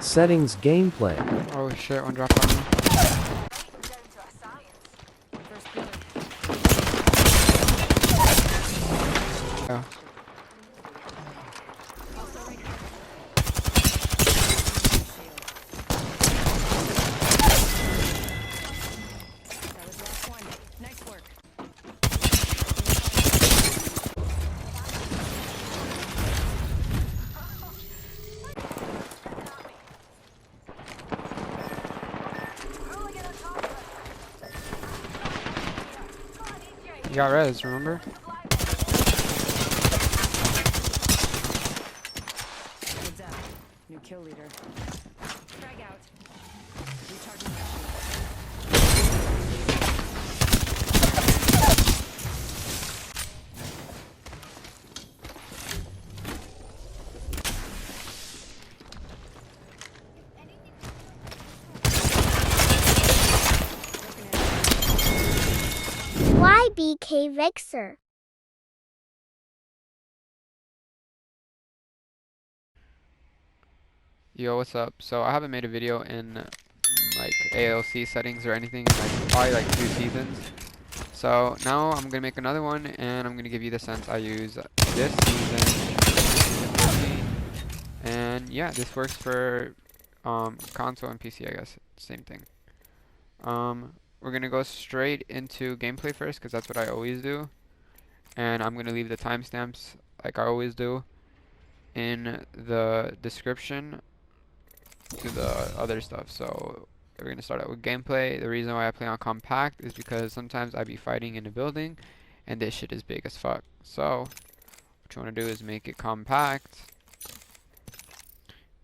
Settings gameplay. Oh shit, one dropped on me. Yeah. You got res, remember? Heads up. New kill leader. Frag out. Recharging my YBK Vexer. Yo, what's up? So I haven't made a video in like ALC settings or anything in like probably like 2 seasons. So now I'm gonna make another one and I'm gonna give you the sense I use this season. And yeah, this works for console and PC, I guess. Same thing. We're gonna go straight into gameplay first because that's what I always do. And I'm gonna leave the timestamps like I always do in the description to the other stuff. So we're gonna start out with gameplay. The reason why I play on compact is because sometimes I be fighting in a building and this shit is big as fuck. So what you wanna do is make it compact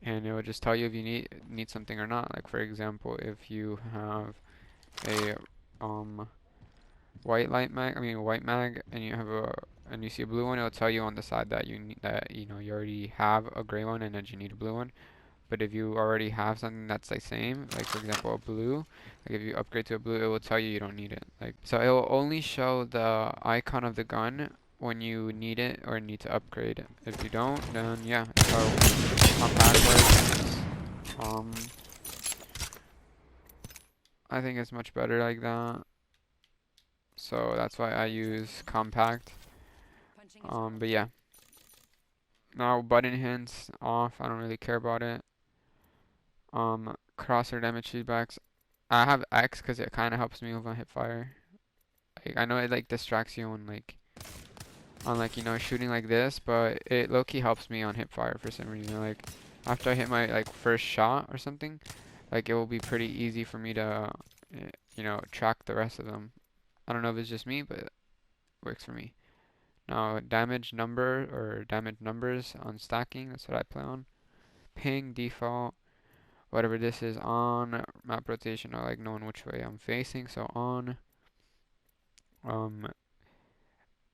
and it will just tell you if you need something or not. Like for example, if you have a white mag and you see a blue one, it'll tell you on the side that you already have a gray one and that you need a blue one. But if you already have something that's the same, like for example a blue, like if you upgrade to a blue, it will tell you you don't need it. Like so, it will only show the icon of the gun when you need it or need to upgrade. If you don't, then yeah, that's how compact works. I think it's much better like that. So that's why I use compact. But yeah. Now button hints off. I don't really care about it. Crosshair damage feedbacks. I have X because it kind of helps me with my hip fire. Like, I know it like distracts you on shooting like this, but it low-key helps me on hip fire for some reason. Like after I hit my like first shot or something, like it will be pretty easy for me to track the rest of them. I don't know if it's just me, but it works for me. Now damage numbers on stacking, that's what I play on. Ping default. Whatever this is on map rotation, I like knowing which way I'm facing. So on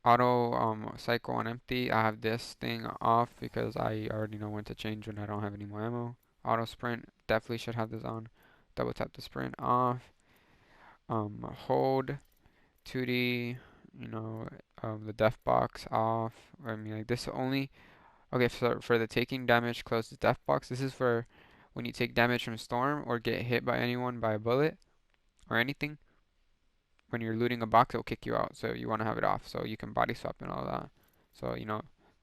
auto cycle on empty, I have this thing off because I already know when to change when I don't have any more ammo. Auto sprint, definitely should have this on. Double tap the sprint off. Hold 2D, the def box off. I mean, like this only. Okay, so for the taking damage, close the def box. This is for when you take damage from storm or get hit by anyone by a bullet or anything. When you're looting a box, it'll kick you out. So you want to have it off so you can body swap and all that. So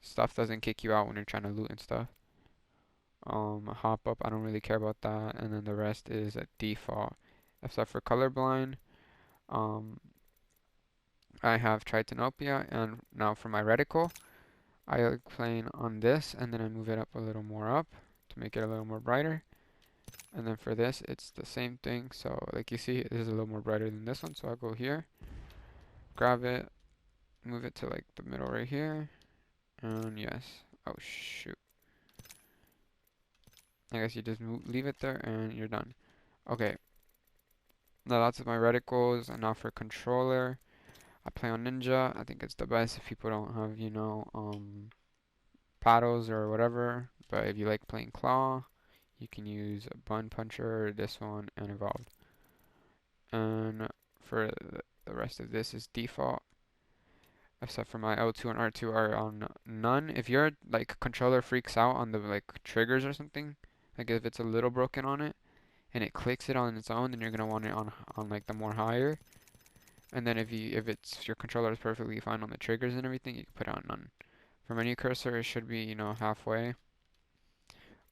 stuff doesn't kick you out when you're trying to loot and stuff. Hop up, I don't really care about that. And then the rest is a default. Except for colorblind. I have Tritanopia, and now for my reticle, I like playing on this, and then I move it up a little more up to make it a little more brighter. And then for this, it's the same thing. So like you see, this is a little more brighter than this one. So I'll go here, grab it, move it to like the middle right here, and yes. Oh shoot. I guess you just leave it there and you're done. Okay. Now that's my reticles, and now for controller, I play on Ninja. I think it's the best if people don't have, paddles or whatever. But if you like playing claw, you can use Bun Puncher, this one, and Evolved. And for the rest of this is default. Except for my L2 and R2 are on none. If your like controller freaks out on the like triggers or something, Like if it's a little broken on it and it clicks it on its own, then you're gonna want it on like the more higher. And then if it's your controller is perfectly fine on the triggers and everything, you can put it on none. For menu cursor, it should be, you know, halfway.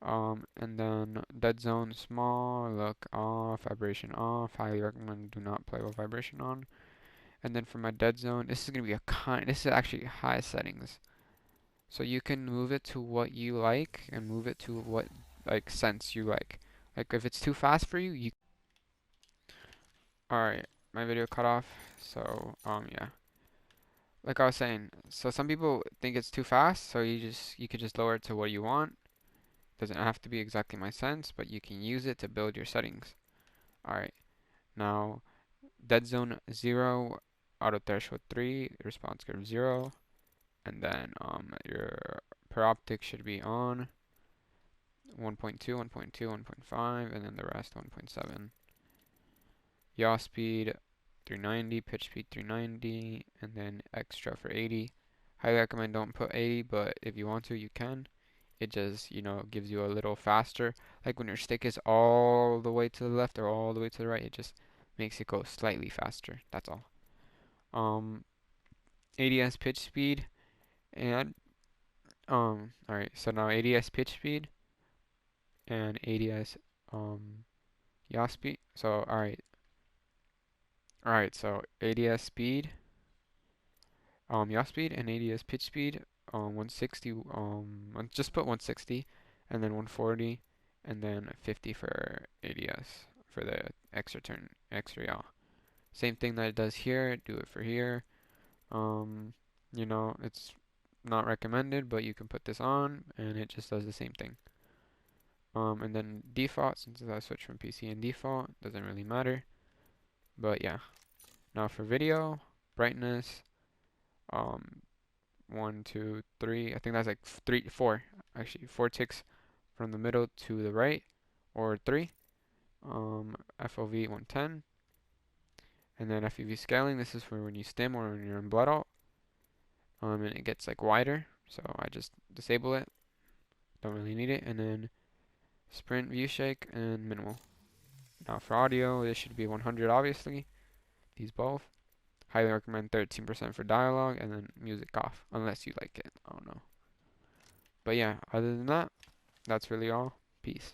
And then dead zone small, look off, vibration off. Highly recommend do not play with vibration on. And then for my dead zone, this is gonna be this is actually high settings. So you can move it to what you like and move it to what like sense you like. Like if it's too fast for you, alright, my video cut off. So yeah. Like I was saying, so some people think it's too fast, so you could just lower it to what you want. Doesn't have to be exactly my sense, but you can use it to build your settings. Alright, now dead zone 0, auto threshold 3, response curve 0, and then your per optic should be on 1.2, 1.2, 1.5, and then the rest 1.7. Yaw speed 390, pitch speed 390, and then extra for 80. Highly recommend don't put 80, but if you want to, you can. It just, you know, gives you a little faster. Like when your stick is all the way to the left or all the way to the right, it just makes it go slightly faster. That's all. Um, ADS pitch speed and alright, so now ADS pitch speed and ADS yaw speed. So alright, so ADS speed, yaw speed and ADS pitch speed, 160, just put 160, and then 140, and then 50 for ADS for the extra yaw. Same thing that it does here, do it for here. You know, it's not recommended, but you can put this on, and it just does the same thing. And then default, since I switched from PC and default, doesn't really matter. But yeah, now for video, brightness, um, 1, 2, 3. I think that's like 4. Actually, 4 ticks from the middle to the right, or 3. FOV 110, and then FEV scaling. This is for when you stim or when you're in blood out. And it gets like wider, so I just disable it. Don't really need it. And then sprint, view shake, and minimal. Now for audio, this should be 100 obviously. These both. Highly recommend 13% for dialogue, and then music off, unless you like it. I don't know. But yeah, other than that, that's really all. Peace.